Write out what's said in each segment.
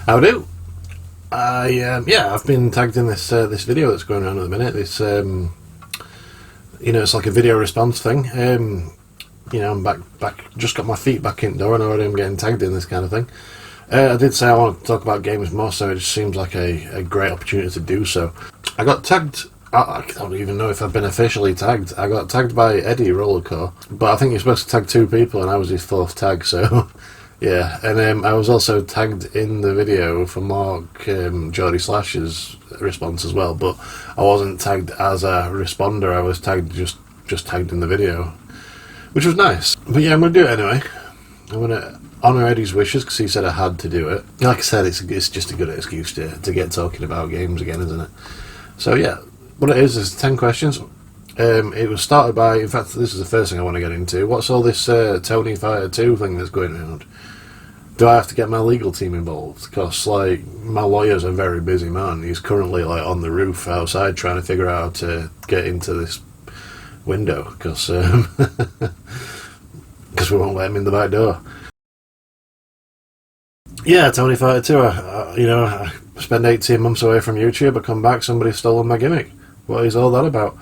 How do? I've been tagged in this video that's going on at the minute. This it's like a video response thing. I'm back. Just got my feet back in the door, and already I'm getting tagged in this kind of thing. I did say I want to talk about games more, so it just seems like a great opportunity to do so. I got tagged. I don't even know if I've been officially tagged. I got tagged by Eddie Rollercore, but I think you're supposed to tag two people, and I was his fourth tag, so yeah. And I was also tagged in the video for Mark Geordie Slash's response as well, but I wasn't tagged as a responder. I was tagged just tagged in the video, which was nice. But yeah, I'm going to do it anyway. I'm going to honour Eddie's wishes because he said I had to do it. Like I said, it's just a good excuse to get talking about games again, isn't it? So yeah, what it is 10 questions. It was started by, in fact, this is the first thing I want to get into. What's all this Tony Fighter 2 thing that's going around? Do I have to get my legal team involved? Because, my lawyer's a very busy man. He's currently, on the roof outside trying to figure out how to get into this window, because we won't let him in the back door. Yeah, Tony Fighter 2, I spend 18 months away from YouTube, I come back, somebody's stolen my gimmick. What is all that about?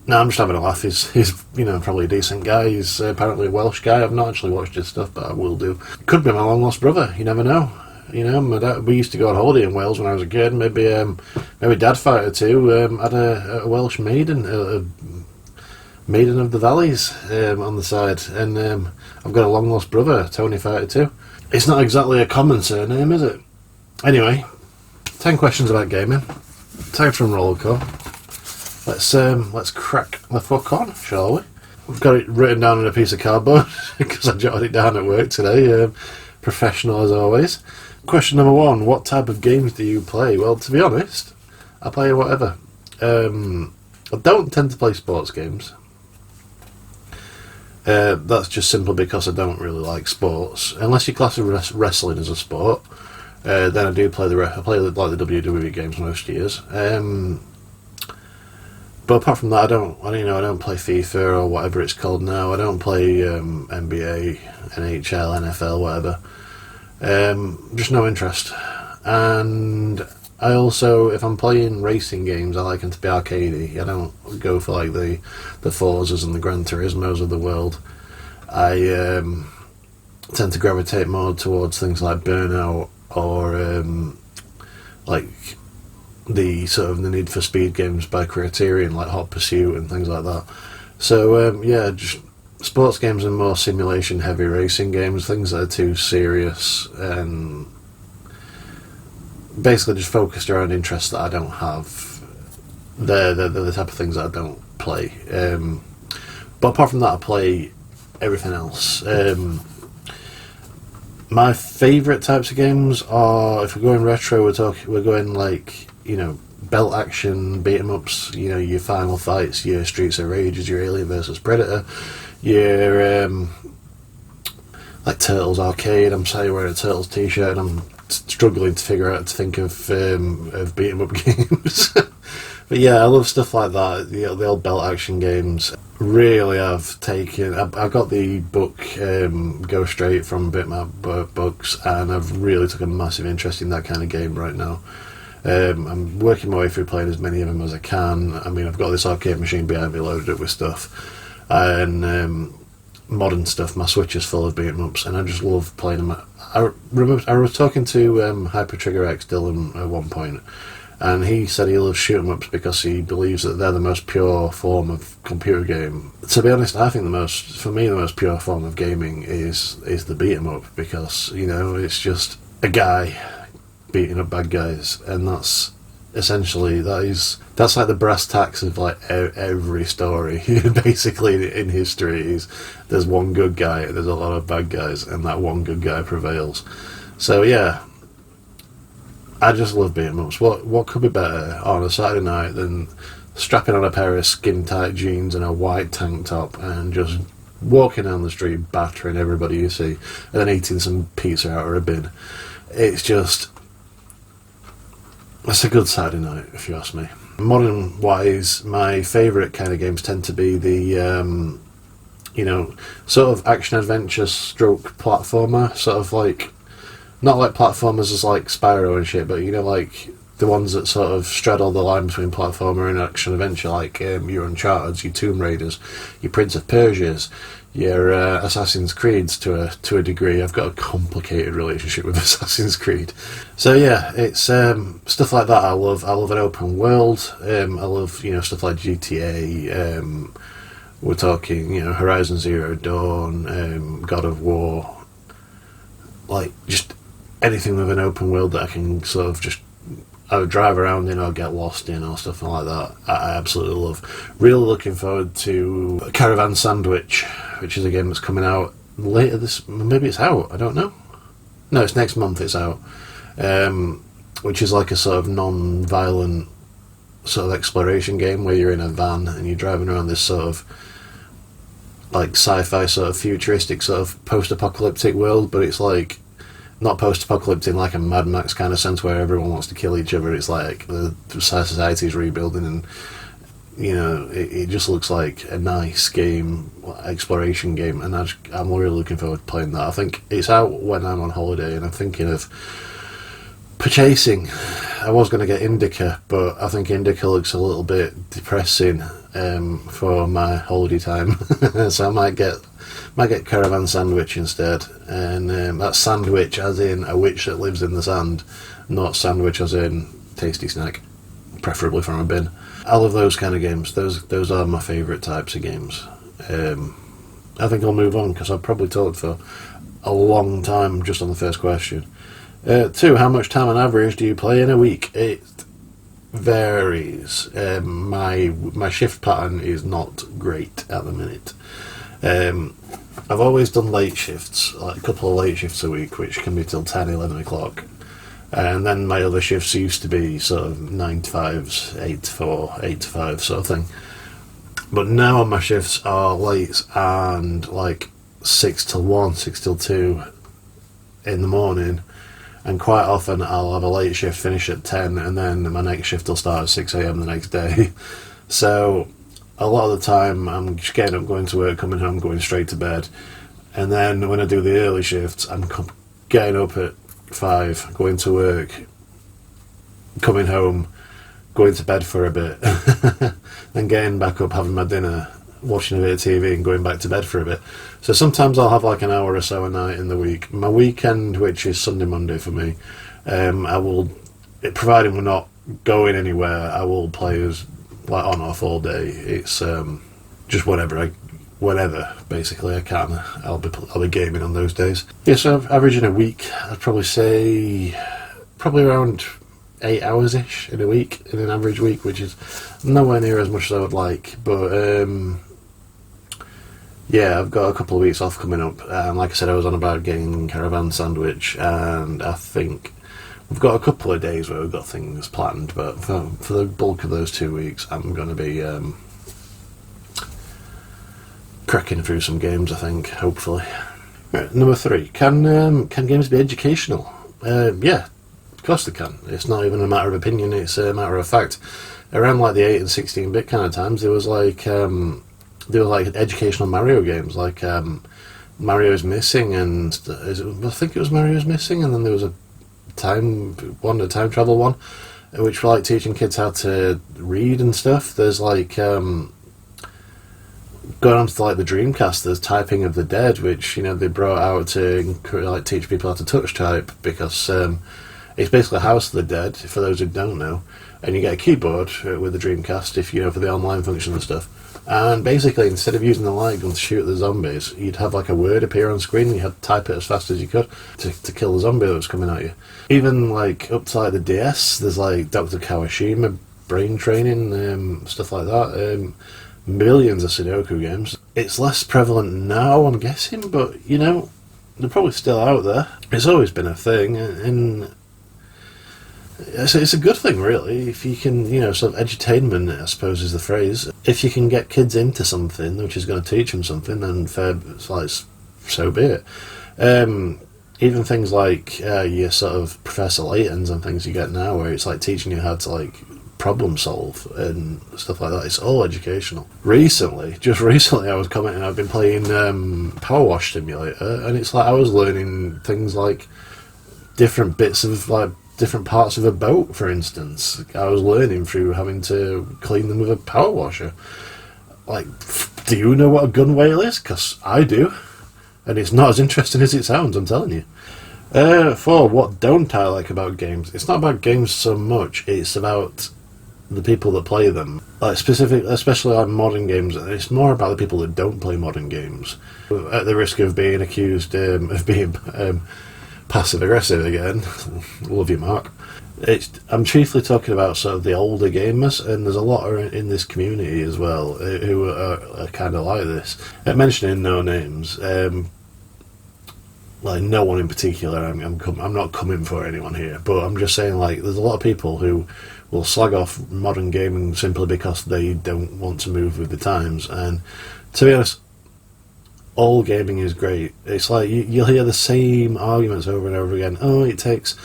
No, I'm just having a laugh. He's probably a decent guy. He's apparently a Welsh guy. I've not actually watched his stuff, but I will do. Could be my long lost brother. You never know. My dad, we used to go on holiday in Wales when I was a kid. Maybe Dad Fighter 2 had a Welsh maiden, a maiden of the valleys on the side, and I've got a long lost brother, Tony Fighter 2. It's not exactly a common surname, is it? Anyway, 10 questions about gaming. Tagged from Rollercore. Let's crack the fuck on, shall we? We've got it written down on a piece of cardboard because I jotted it down at work today. Professional as always. Question number 1: what type of games do you play? Well, to be honest, I play whatever. I don't tend to play sports games. That's just simply because I don't really like sports. Unless you class wrestling as a sport, then I do play I play the WWE games most years. But apart from that, I don't play FIFA or whatever it's called now. I don't play NBA, NHL, NFL, whatever. Just no interest. And I also, if I'm playing racing games, I like them to be arcadey. I don't go for the Forzas and the Gran Turismos of the world. I tend to gravitate more towards things like Burnout or the sort of the Need for Speed games by Criterion, like Hot Pursuit and things like that. So just sports games and more simulation heavy racing games, things that are too serious and basically just focused around interests that I don't have. They're the type of things that I don't play. But apart from that, I play everything else. My favourite types of games are, if we're going retro, we're going belt action, beat 'em ups, your Final Fights, your Streets of Rage, your Alien vs Predator, your Turtles Arcade. I'm sorry, wearing a Turtles t-shirt and I'm struggling to think of beat 'em up games. But yeah, I love stuff like that. The old belt action games. Really, I've got the book Go Straight from Bitmap Books, and I've really took a massive interest in that kind of game right now. I'm working my way through playing as many of them as I can. I mean, I've got this arcade machine behind me loaded up with stuff, and modern stuff. My Switch is full of beat 'em ups, and I just love playing them. I was talking to Hyper Trigger X Dylan at one point, and he said he loves shoot 'em ups because he believes that they're the most pure form of computer game. To be honest, I think the most pure form of gaming is the beat 'em up, because it's just a guy beating up bad guys, and that's essentially that's like the brass tacks of every story. Basically, in history, there's one good guy, there's a lot of bad guys, and that one good guy prevails. So yeah, I just love beat 'em ups. What could be better on a Saturday night than strapping on a pair of skin tight jeans and a white tank top and just walking down the street battering everybody you see, and then eating some pizza out of a bin? It's a good Saturday night, if you ask me. Modern wise, my favourite kind of games tend to be the sort of action adventure stroke platformer, sort of like Not like platformers as like Spyro and shit, but you know, like the ones that sort of straddle the line between platformer and action adventure, like your Uncharted, your Tomb Raiders, your Prince of Persia's, your Assassin's Creeds to a degree. I've got a complicated relationship with Assassin's Creed. So yeah, it's stuff like that I love. I love an open world. I love, you know, stuff like GTA. We're talking, you know, Horizon Zero Dawn, God of War, like just anything with an open world that I can sort of just either drive around in or get lost in or stuff like that. I absolutely love. Really looking forward to Caravan Sandwich, which is a game that's coming out later this... Maybe it's out, I don't know. No, it's next month it's out. Which is like a sort of non-violent sort of exploration game where you're in a van and you're driving around this sort of like sci-fi sort of futuristic sort of post-apocalyptic world, but it's like not post-apocalyptic in like a Mad Max kind of sense where everyone wants to kill each other. It's like the society's rebuilding, and you know, it just looks like a nice game, exploration game, and I'm really looking forward to playing that. I think it's out when I'm on holiday, and I'm thinking of purchasing. I was going to get Indica, but I think Indica looks a little bit depressing for my holiday time, so I might get Caravan Sandwich instead. And that's sandwich as in a witch that lives in the sand, not sandwich as in tasty snack, preferably from a bin. I love those kind of games. Those are my favourite types of games. I think I'll move on because I've probably talked for a long time just on the first question. 2, how much time on average do you play in a week? It varies. My shift pattern is not great at the minute. I've always done late shifts, like a couple of late shifts a week, which can be till 10, 11 o'clock. And then my other shifts used to be sort of 9 to 5s, 8 to 4, 8 to 5 sort of thing. But now my shifts are late and like 6 till 1, 6 till 2 in the morning. And quite often I'll have a late shift finish at 10 and then my next shift will start at 6 a.m. the next day. So a lot of the time I'm just getting up, going to work, coming home, going straight to bed. And then when I do the early shifts, I'm getting up at 5, going to work, coming home, going to bed for a bit, then getting back up, having my dinner, watching a bit of TV and going back to bed for a bit. So sometimes I'll have like an hour or so a night in the week. My weekend, which is Sunday, Monday for me, I will, providing we're not going anywhere, I will play as like on off all day. It's just whenever basically I can. I'll be gaming on those days. Yeah, so averaging a week, I'd probably say probably around 8 hours-ish in a week, in an average week, which is nowhere near as much as I would like, but yeah, I've got a couple of weeks off coming up, and like I said, I was on about getting Caravan Sandwich, and I think we've got a couple of days where we've got things planned, but for the bulk of those 2 weeks, I'm going to be cracking through some games, I think, hopefully. Right, number 3, can games be educational? Yeah, of course they can. It's not even a matter of opinion, it's a matter of fact. Around like the 8 and 16-bit kind of times, there was like educational Mario games, like Mario's Missing, and I think it was Mario's Missing, and then there was a time travel one, which were like teaching kids how to read and stuff. There's like going on to like the Dreamcast, there's Typing of the Dead, which, you know, they brought out to like teach people how to touch type, because it's basically House of the Dead, for those who don't know, and you get a keyboard with the Dreamcast, if you know, for the online function and stuff. And basically, instead of using the light gun to shoot the zombies, you'd have like a word appear on screen, and you had to type it as fast as you could to kill the zombie that was coming at you. Even like up to like the DS, there's like Dr. Kawashima brain training, stuff like that. Millions of Sudoku games. It's less prevalent now, I'm guessing, but you know, they're probably still out there. It's always been a thing, and it's a good thing, really, if you can, you know, sort of edutainment, I suppose is the phrase. If you can get kids into something which is going to teach them something, then it's like, so be it. Even things like your sort of Professor Laytons and things you get now, where it's like teaching you how to like problem solve and stuff like that. It's all educational. Just recently I was commenting, I've been playing Power Wash Simulator, and it's like I was learning things like different bits of like different parts of a boat, for instance. I was learning through having to clean them with a power washer. Like, do you know what a gun whale is? Because I do. And it's not as interesting as it sounds, I'm telling you. For what don't I like about games? It's not about games so much, it's about the people that play them. Like especially like modern games, it's more about the people that don't play modern games. At the risk of being accused of being passive aggressive again, love you, Mark. I'm chiefly talking about sort of the older gamers, and there's a lot in this community as well who are kind of like this. Mentioning no names, like no one in particular. I'm not coming for anyone here, but I'm just saying, like, there's a lot of people who will slag off modern gaming simply because they don't want to move with the times. And to be honest, all gaming is great. It's like you'll hear the same arguments over and over again. Oh, it takes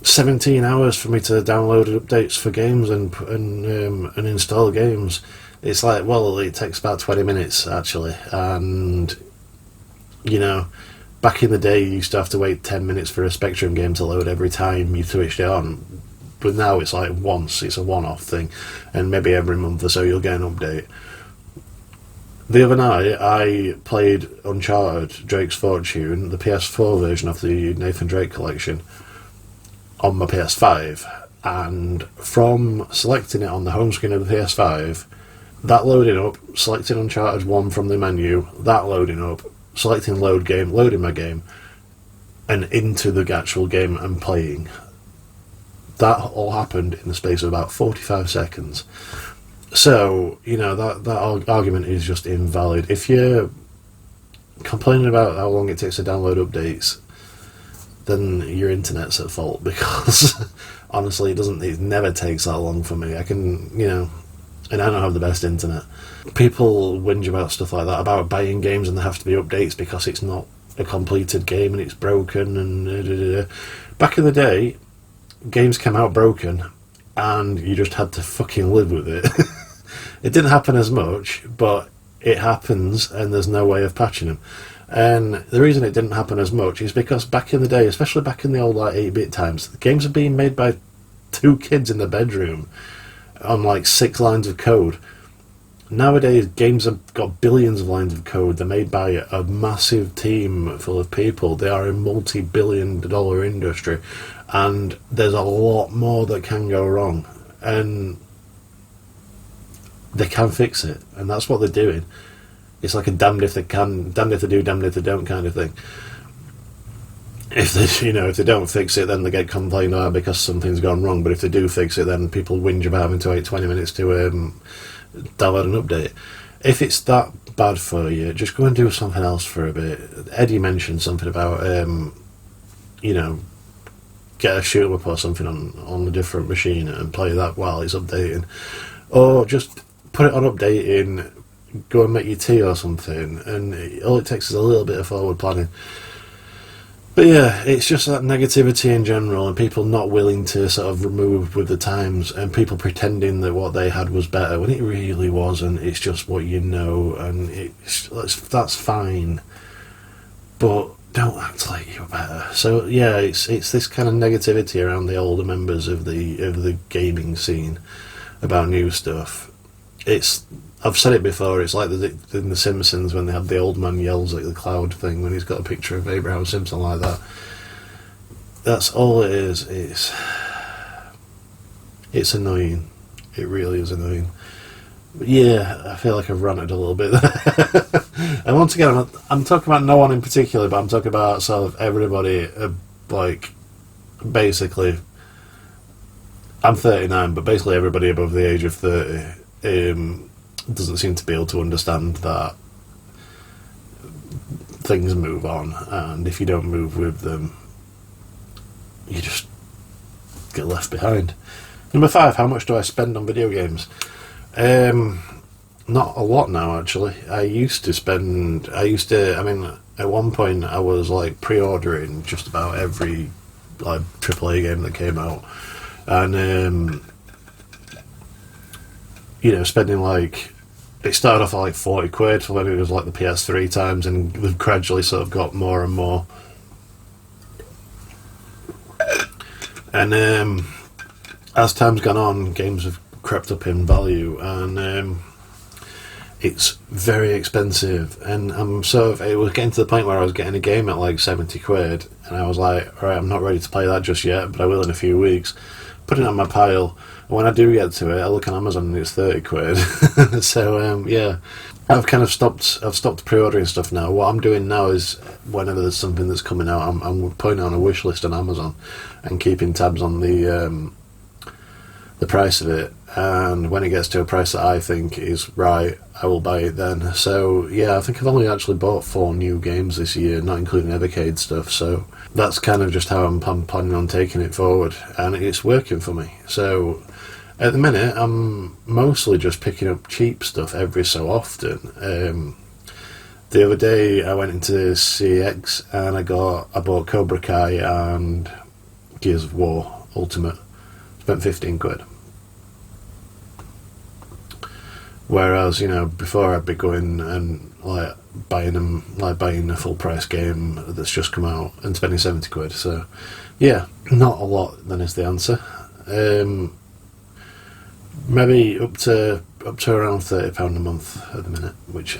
17 hours for me to download updates for games and install games. It's like, well, it takes about 20 minutes actually. And you know, back in the day, you used to have to wait 10 minutes for a Spectrum game to load every time you switched it on. But now it's like it's a one-off thing, and maybe every month or so you'll get an update. The other night, I played Uncharted Drake's Fortune, the PS4 version of the Nathan Drake collection, on my PS5, and from selecting it on the home screen of the PS5, that loading up, selecting Uncharted 1 from the menu, that loading up, selecting load game, loading my game, and into the actual game and playing. That all happened in the space of about 45 seconds. So, you know, that argument is just invalid. If you're complaining about how long it takes to download updates, then your internet's at fault, because honestly, it never takes that long for me. I can, you know, and I don't have the best internet. People whinge about stuff like that, about buying games and there have to be updates because it's not a completed game and it's broken and Back in the day, games came out broken and you just had to fucking live with it. It didn't happen as much, but it happens and there's no way of patching them. And the reason it didn't happen as much is because back in the day, especially back in the old like 8-bit times, the games are being made by 2 kids in the bedroom on like 6 lines of code. Nowadays, games have got billions of lines of code. They're made by a massive team full of people. They are a multi-billion-dollar industry, and there's a lot more that can go wrong, and they can fix it, and that's what they're doing. It's like a damned if they can, damned if they do, damned if they don't kind of thing. If they don't fix it, then they get complained about because something's gone wrong. But if they do fix it, then people whinge about having to wait 20 minutes to download an update. If it's that bad for you, just go and do something else for a bit. Eddie mentioned something about get a shoot 'em up or something on a different machine and play that while it's updating, or just put it on updating, go and make your tea or something, and all it takes is a little bit of forward planning. But yeah, it's just that negativity in general, and people not willing to sort of move with the times, and people pretending that what they had was better when it really wasn't. It's just what you know, and that's fine. But don't act like you're better. So yeah, it's this kind of negativity around the older members of the gaming scene about new stuff. I've said it before, it's like in The Simpsons when they had the old man yells at the cloud thing when he's got a picture of Abraham Simpson like that. That's all it is. It's annoying. It really is annoying. But yeah, I feel like I've ranted a little bit there. And once again, I'm talking about no one in particular, but I'm talking about sort of everybody, like, basically, I'm 39, but basically everybody above the age of 30 doesn't seem to be able to understand that things move on, and if you don't move with them, you just get left behind. Number 5, how much do I spend on video games? Not a lot now, actually. I mean, at one point I was like pre-ordering just about every like AAA game that came out, and spending like, it started off at like 40 quid when it was like the PS3 times, and we've gradually sort of got more and more And as time's gone on, games have crept up in value, and it's very expensive. And it was getting to the point where I was getting a game at like 70 quid, and I was like, alright, I'm not ready to play that just yet, but I will in a few weeks. Put it on my pile, and when I do get to it, I look on Amazon and it's 30 quid. So yeah, I've kind of stopped pre-ordering stuff now. What I'm doing now is, whenever there's something that's coming out, I'm putting it on a wish list on Amazon and keeping tabs on the price of it, and when it gets to a price that I think is right, I will buy it then. So yeah, I think I've only actually bought 4 new games this year, not including Evercade stuff, so that's kind of just how I'm planning on taking it forward, and it's working for me. So at the minute, I'm mostly just picking up cheap stuff every so often. The other day I went into CX and I bought Cobra Kai and Gears of War Ultimate. Spent 15 quid. Whereas, before I'd be going and buying a full price game that's just come out and spending 70 quid. So yeah, not a lot then is the answer. Maybe up to around £30 a month at the minute, which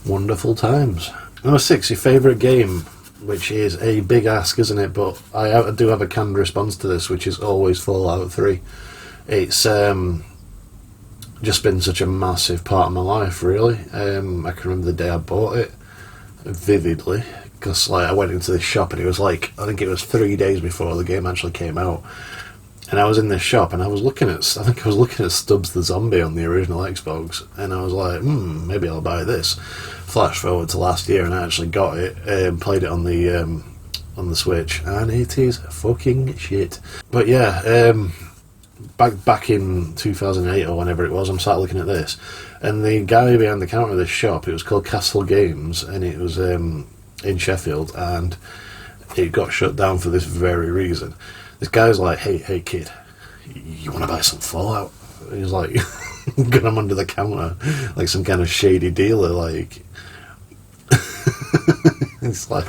wonderful times. Number 6, your favourite game, which is a big ask, isn't it? But I do have a canned response to this, which is always Fallout 3. It's just been such a massive part of my life, really. I can remember the day I bought it vividly, because I went into this shop and it was I think it was 3 days before the game actually came out, and I was in this shop and I was looking at Stubbs the Zombie on the original Xbox, and I was like, maybe I'll buy this. Flash forward to last year and I actually got it, played it on the Switch, and it is fucking shit. But yeah, back in 2008 or whenever it was, I'm sat looking at this, and the guy behind the counter of this shop, it was called Castle Games, and it was in Sheffield, and it got shut down for this very reason. This guy's like, hey kid, you want to buy some Fallout? He's like, got him under the counter like some kind of shady dealer, like. It's like,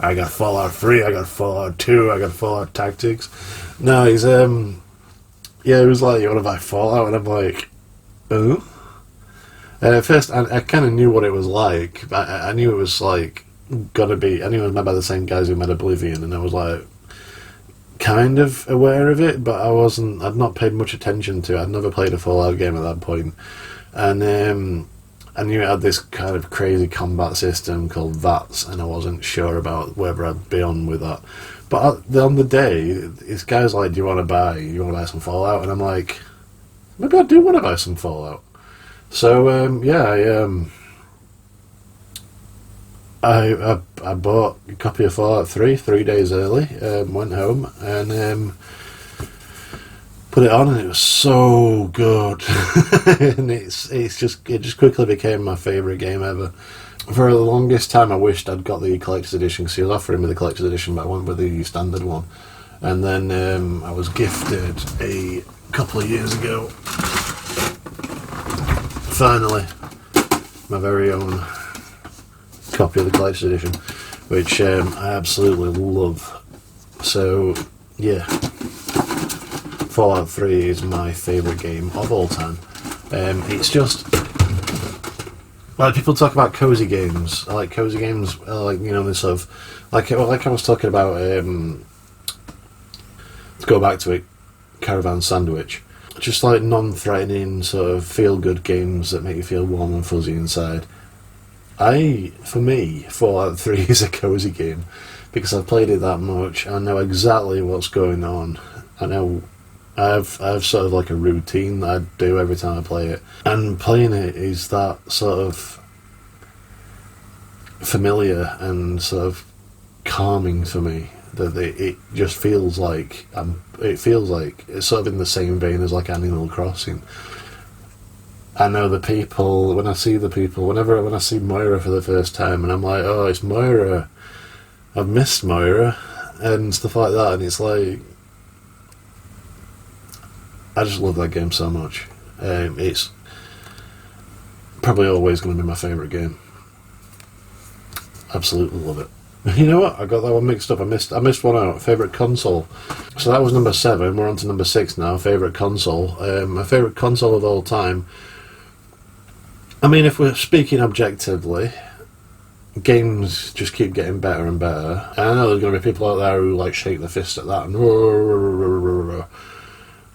I got Fallout 3, I got Fallout 2, I got Fallout Tactics. No, he's yeah, he was like, you want to buy Fallout? And I'm like, oh? At first, I kind of knew what it was like, but I knew it was gotta be, I knew it was made by the same guys who made Oblivion, and I was like, kind of aware of it, but I'd not paid much attention to it. I'd never played a Fallout game at that point. And I knew it had this kind of crazy combat system called VATS, and I wasn't sure about whether I'd be on with that. But on the day, this guy's like, do you want to buy some Fallout? And I'm like, maybe I do want to buy some Fallout. So, yeah, I bought a copy of Fallout 3 days early, went home, and put it on, and it was so good. And it just quickly became my favourite game ever. For the longest time I wished I'd got the collector's edition, because he was offering me the collector's edition, but I went with the standard one. And then I was gifted a couple of years ago, finally, my very own copy of the collector's edition, which I absolutely love. So yeah, Fallout 3 is my favourite game of all time. It's just, people talk about cozy games. I like cozy games, this sort of, like I was talking about, to go back to it, Caravan Sandwich. Just like non-threatening, sort of feel-good games that make you feel warm and fuzzy inside. For me, Fallout 3 is a cozy game, because I've played it that much. I know exactly what's going on. I know I've sort of like a routine that I do every time I play it, and playing it is that sort of familiar and sort of calming for me, that it just feels like it's sort of in the same vein as like Animal Crossing. I know the people, when I see Moira for the first time, and I'm like, oh, it's Moira, I've missed Moira, and stuff like that, and it's like, I just love that game so much. It's probably always going to be my favourite game. Absolutely love it. You know what? I got that one mixed up. I missed one out. Favorite console. So that was number 7. We're on to number 6 now. Favorite console. My favorite console of all time. I mean, if we're speaking objectively, games just keep getting better and better. And I know there's going to be people out there who like shake their fist at that and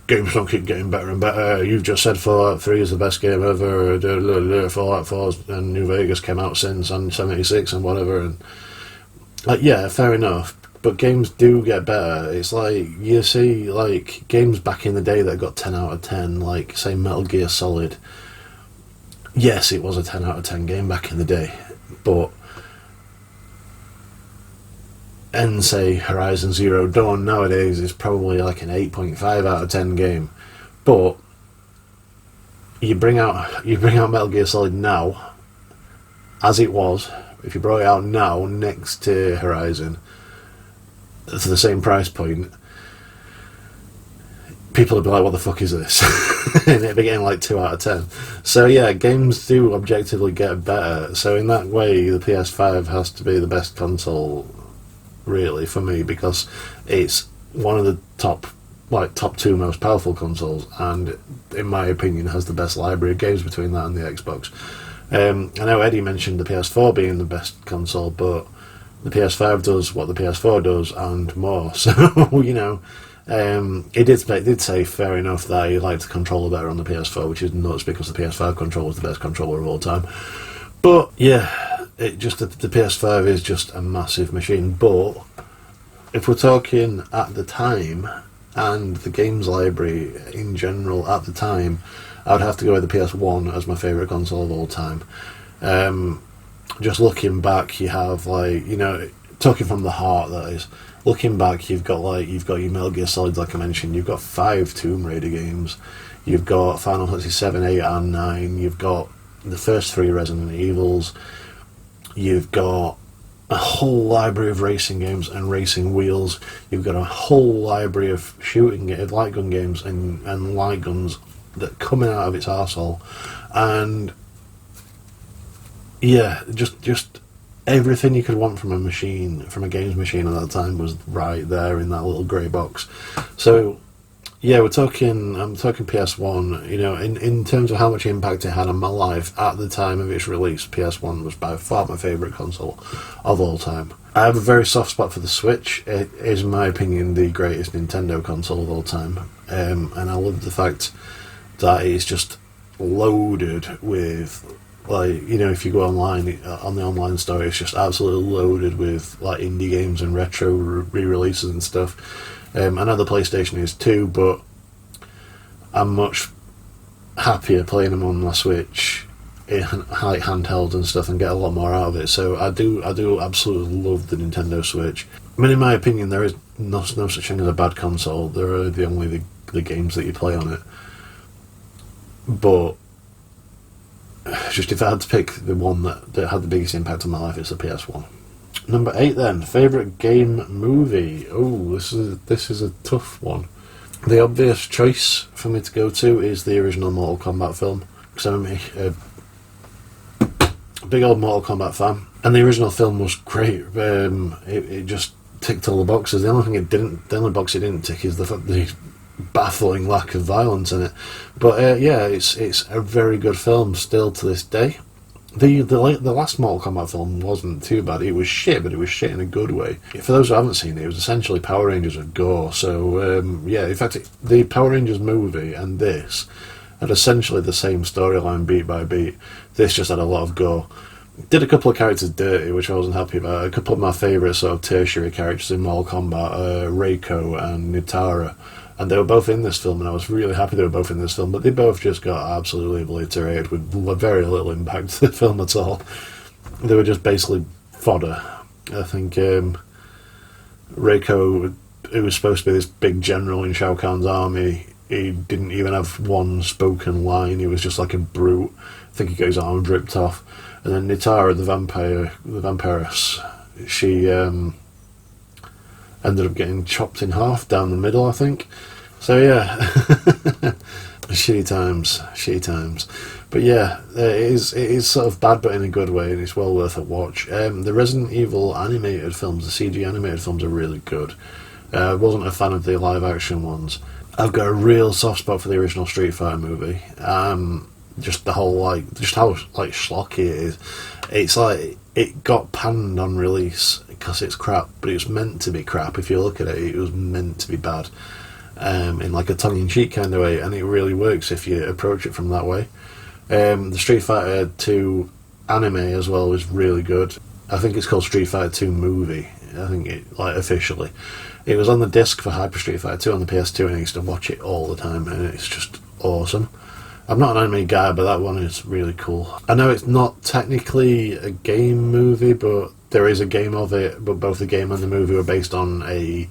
games don't keep getting better and better. You've just said Fallout 3 is the best game ever. Fallout 4 and New Vegas came out since on 76 and whatever. And yeah, fair enough. But games do get better. It's like you see like games back in the day that got 10 out of 10, like say Metal Gear Solid. Yes, it was a 10 out of 10 game back in the day, but and say Horizon Zero Dawn nowadays is probably like an 8.5 out of 10 game. But you bring out Metal Gear Solid now, as it was. If you brought it out now next to Horizon for the same price point, people would be like, "What the fuck is this?" And it'd be getting like 2 out of 10. So yeah, games do objectively get better. So in that way, the PS5 has to be the best console, really, for me, because it's one of the top 2 most powerful consoles, and in my opinion has the best library of games between that and the Xbox. I know Eddie mentioned the PS4 being the best console, but the PS5 does what the PS4 does and more. So you know, he did say fair enough that he liked the controller better on the PS4, which is nuts because the PS5 controller is the best controller of all time. But yeah, the PS5 is just a massive machine. But if we're talking at the time and the games library in general at the time, I would have to go with the PS1 as my favourite console of all time. Just looking back, you have like, you know, talking from the heart, that is. Looking back, you've got your Metal Gear Solid, like I mentioned. You've got 5 Tomb Raider games. You've got Final Fantasy 7, 8, and 9. You've got the first 3 Resident Evils. You've got a whole library of racing games and racing wheels. You've got a whole library of shooting light gun games and light guns that are coming out of its arsehole. And yeah, just everything you could want from a games machine at that time was right there in that little grey box. So yeah, I'm talking PS1. You know, in terms of how much impact it had on my life at the time of its release, PS1 was by far my favourite console of all time. I have a very soft spot for the Switch. It is, in my opinion, the greatest Nintendo console of all time, and I love the fact that it's just loaded with, like, you know, if you go online on the online store, it's just absolutely loaded with like indie games and retro re-releases and stuff. I know the PlayStation is too, but I'm much happier playing them on my Switch in like handheld and stuff and get a lot more out of it. So I do absolutely love the Nintendo Switch. I mean, in my opinion, there is no such thing as a bad console. There are only the games that you play on it. But just if I had to pick the one that had the biggest impact on my life, it's the PS1. Number 8 then, favourite game movie. Oh, this is a tough one. The obvious choice for me to go to is the original Mortal Kombat film, because I'm a big old Mortal Kombat fan, and the original film was great. It just ticked all the boxes. The only box it didn't tick is the baffling lack of violence in it. But yeah, it's a very good film still to this day. The last Mortal Kombat film wasn't too bad. It was shit, but it was shit in a good way. For those who haven't seen it, it was essentially Power Rangers with gore. So yeah, in fact, the Power Rangers movie and this had essentially the same storyline beat by beat. This just had a lot of gore. Did a couple of characters dirty, which I wasn't happy about. A couple of my favourite sort of tertiary characters in Mortal Kombat, Reiko and Nitara. And they were both in this film, and I was really happy they were both in this film, but they both just got absolutely obliterated with very little impact to the film at all. They were just basically fodder. I think Reiko, who was supposed to be this big general in Shao Kahn's army, he didn't even have one spoken line. He was just like a brute. I think he got his arm ripped off. And then Nitara, the vampiress, she ended up getting chopped in half down the middle, I think. So yeah, Shitty times, shitty times. But yeah, it is sort of bad, but in a good way, and it's well worth a watch. The Resident Evil animated films, the CG animated films, are really good. I wasn't a fan of the live action ones. I've got a real soft spot for the original Street Fighter movie. Just the whole just how schlocky it is. It's like it got panned on release because it's crap, but it was meant to be crap. If you look at it, it was meant to be bad, in like a tongue-in-cheek kind of way, and it really works if you approach it from that way. The Street Fighter 2 anime as well is really good. I think it's called Street Fighter 2 movie. I think it officially. It was on the disc for Hyper Street Fighter 2 on the PS2, and I used to watch it all the time, and it's just awesome. I'm not an anime guy, but that one is really cool. I know it's not technically a game movie, but there is a game of it, but both the game and the movie were based on a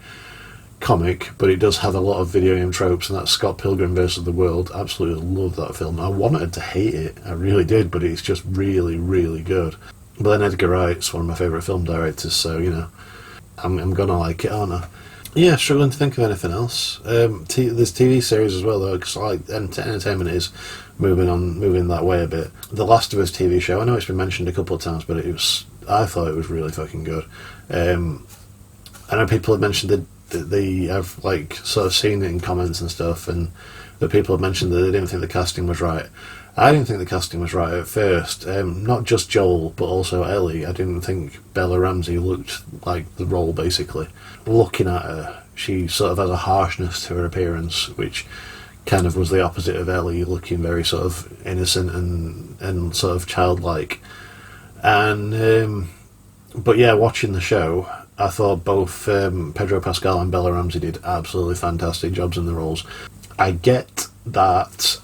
comic, but it does have a lot of video game tropes, and that's Scott Pilgrim vs. the World. Absolutely love that film. I wanted to hate it, I really did, but it's just really, really good. But then Edgar Wright's one of my favourite film directors, so, I'm gonna like it, aren't I? Yeah, struggling to think of anything else. There's TV series as well, though, because entertainment is moving that way a bit. The Last of Us TV show, I know it's been mentioned a couple of times, but I thought it was really fucking good. I know people have mentioned that they have sort of seen it in comments and stuff, and that people have mentioned that they didn't think the casting was right. I didn't think the casting was right at first. Not just Joel, but also Ellie. I didn't think Bella Ramsey looked like the role, basically. Looking at her, she sort of has a harshness to her appearance, which kind of was the opposite of Ellie, looking very sort of innocent and sort of childlike. And but yeah, watching the show, I thought both Pedro Pascal and Bella Ramsey did absolutely fantastic jobs in the roles. I get that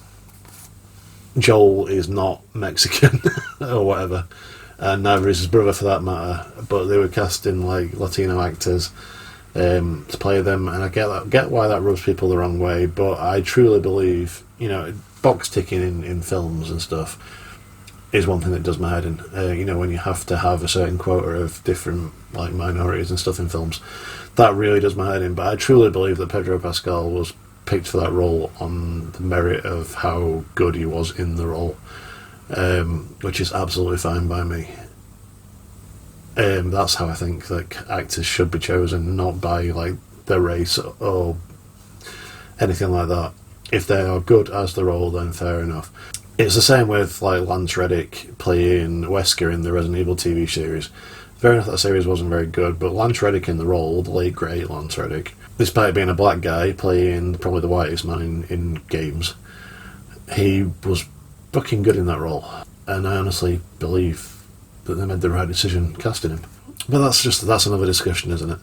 Joel is not Mexican or whatever, and neither is his brother for that matter, but they were casting Latino actors to play them, and I get why that rubs people the wrong way, but I truly believe, box ticking in films and stuff is one thing that does my head in. When you have to have a certain quota of different minorities and stuff in films, that really does my head in. But I truly believe that Pedro Pascal was picked for that role on the merit of how good he was in the role, which is absolutely fine by me. That's how I think actors should be chosen, not by their race or anything like that. If they are good as the role, then fair enough. It's the same with Lance Reddick playing Wesker in the Resident Evil TV series. Fair enough, that series wasn't very good, but Lance Reddick in the role, the late great Lance Reddick, despite being a black guy playing probably the whitest man in games, he was fucking good in that role, and I honestly believe that they made the right decision casting him. But that's another discussion, isn't it?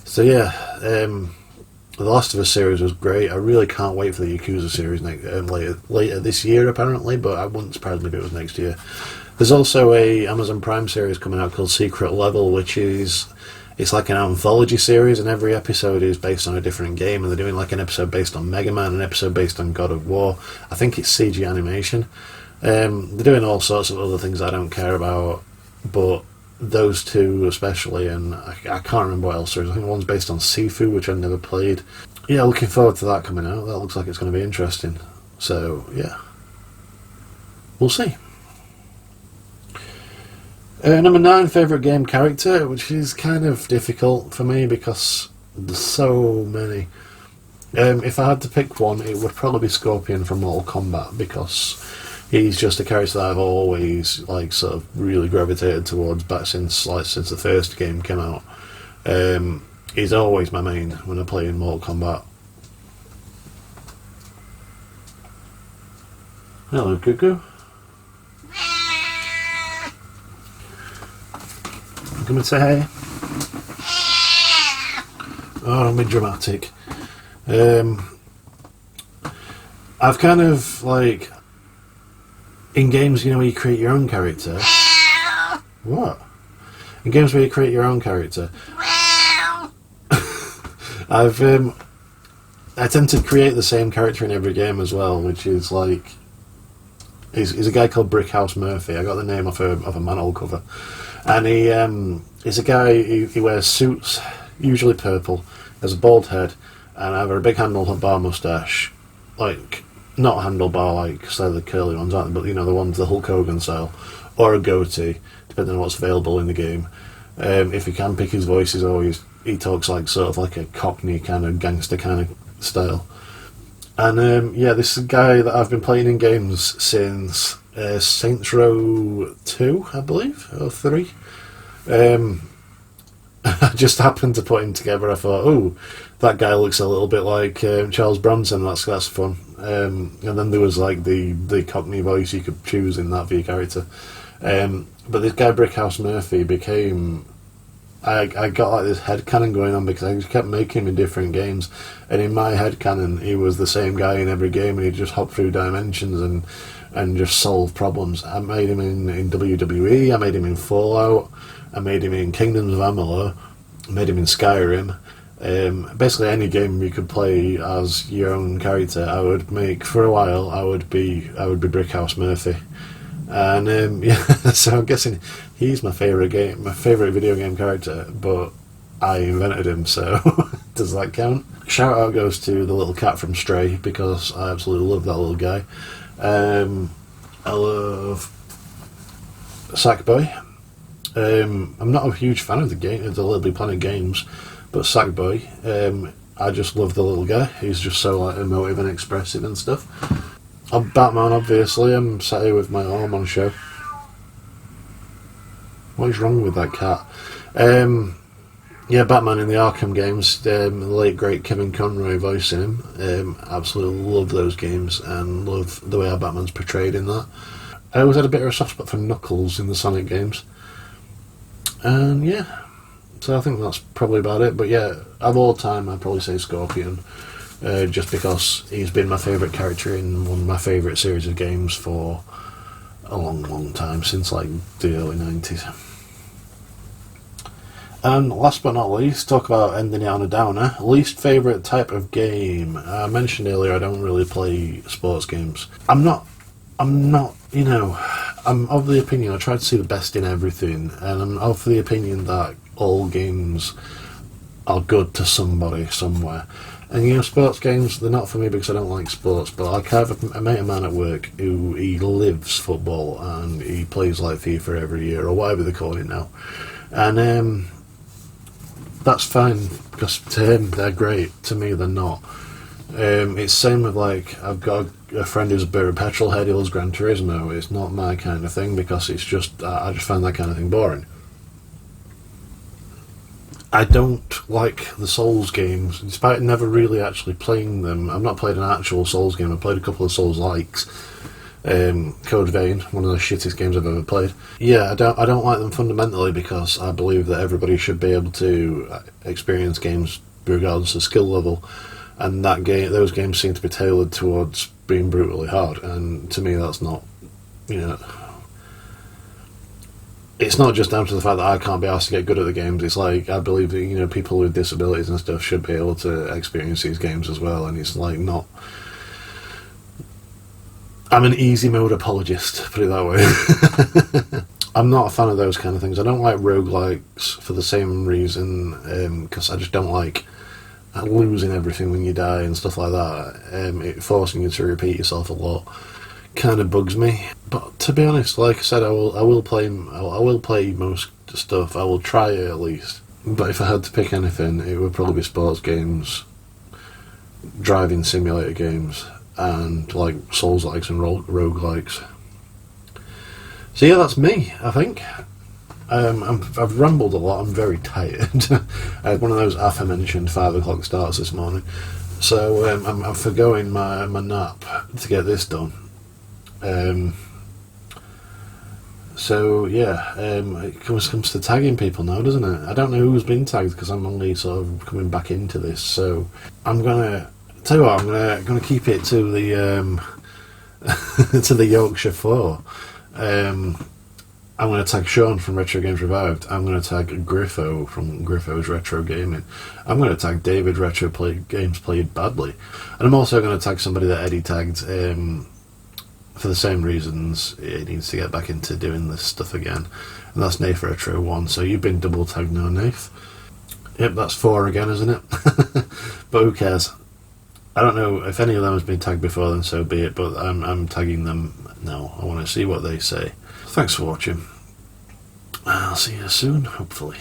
So yeah, the Last of Us series was great. I really can't wait for the Yakuza series later this year, apparently, but I wouldn't surprise me if it was next year. There's also a Amazon Prime series coming out called Secret Level, which is like an anthology series, and every episode is based on a different game, and they're doing an episode based on Mega Man, an episode based on God of War. I think it's CG animation. They're doing all sorts of other things I don't care about, but those two especially, and I can't remember what else there is. I think one's based on Sifu, which I've never played. Yeah, looking forward to that coming out. That looks like it's going to be interesting. So, yeah. We'll see. Number 9, favourite game character, which is kind of difficult for me because there's so many. If I had to pick one, it would probably be Scorpion from Mortal Kombat, because he's just a character that I've always sort of really gravitated towards back since the first game came out. He's always my main when I play in Mortal Kombat. Hello, Cuckoo. Come and say hey. Oh, don't be dramatic. I've kind of in games, where you create your own character. What? In games where you create your own character, I tend to create the same character in every game as well, which is he's a guy called Brickhouse Murphy. I got the name off a manhole cover, and he's a guy. He wears suits, usually purple, has a bald head, and either a big handlebar moustache, not handlebar like say the curly ones, aren't they? But the ones the Hulk Hogan style, or a goatee, depending on what's available in the game. If you can pick his voice, he talks like sort of like a Cockney kind of gangster kind of style. And this is a guy that I've been playing in games since Saints Row 2, I believe, or 3. I just happened to put him together. I thought, oh, that guy looks a little bit like Charles Bronson. That's fun. And then there was like the Cockney voice you could choose in that for your character. But this guy Brickhouse Murphy became. I got like this headcanon going on because I just kept making him in different games, and in my headcanon he was the same guy in every game, and he'd just hop through dimensions and just solve problems. I made him in WWE, I made him in Fallout, I made him in Kingdoms of Amalur, I made him in Skyrim. Basically any game you could play as your own character, I would make for a while. I would be Brickhouse Murphy. And so I'm guessing he's my favourite video game character, but I invented him, so does that count? Shout out goes to the little cat from Stray, because I absolutely love that little guy. I love Sackboy. I'm not a huge fan of the game, of the Little Big Planet games, but Sackboy, I just love the little guy. He's just so like emotive and expressive and stuff. Batman, obviously. I'm sat here with my arm on show. What is wrong with that cat? Batman in the Arkham games. The late great Kevin Conroy voicing him. Absolutely love those games and love the way our Batman's portrayed in that. I always had a bit of a soft spot for Knuckles in the Sonic games. And so I think that's probably about it. But of all time, I'd probably say Scorpion. Just because he's been my favourite character in one of my favourite series of games for a long, long time, since like the early 90s. And last but not least, talk about ending it on a downer. Least favourite type of game. I mentioned earlier I don't really play sports games. I'm of the opinion I try to see the best in everything, and I'm of the opinion that all games are good to somebody somewhere. And sports games, they're not for me because I don't like sports, but I have a mate of mine at work who he lives football and he plays like FIFA every year or whatever they call it now. And that's fine because to him they're great, to me they're not. It's same with like, I've got a friend who's a bit of a petrol head, he loves Gran Turismo. It's not my kind of thing because it's just, I just find that kind of thing boring. I don't like the Souls games, despite never really actually playing them. I've not played an actual Souls game. I've played a couple of Souls-likes. Code Vein, one of the shittest games I've ever played. I don't like them fundamentally because I believe that everybody should be able to experience games regardless of skill level, and those games seem to be tailored towards being brutally hard, and to me that's not, it's not just down to the fact that I can't be asked to get good at the games. It's like, I believe that, people with disabilities and stuff should be able to experience these games as well, and it's like not... I'm an easy mode apologist, put it that way. I'm not a fan of those kind of things. I don't like roguelikes for the same reason, because I just don't like losing everything when you die and stuff like that. It forcing you to repeat yourself a lot kind of bugs me. But to be honest, like I said, I will play most stuff. I will try it at least. But if I had to pick anything, it would probably be sports games, driving simulator games, and like Souls-likes and roguelikes. So that's me, I think. I've rambled a lot. I'm very tired. I had one of those aforementioned 5 o'clock starts this morning, so I'm forgoing my nap to get this done. It comes to tagging people now, doesn't it? I don't know who's been tagged because I'm only sort of coming back into this. So I'm gonna tell you what, I'm gonna keep it to the to the Yorkshire 4. I'm going to tag Sean from Retro Games Revived. I'm going to tag Griffo from Griffo's Retro Gaming. I'm going to tag David Games Played Badly. And I'm also going to tag somebody that Eddie tagged for the same reasons. He needs to get back into doing this stuff again. And that's Nath Retro 1. So you've been double tagged now, Nath. Yep, that's 4 again, isn't it? But who cares? I don't know if any of them has been tagged before, then so be it, but I'm tagging them now. I want to see what they say. Thanks for watching. I'll see you soon, hopefully.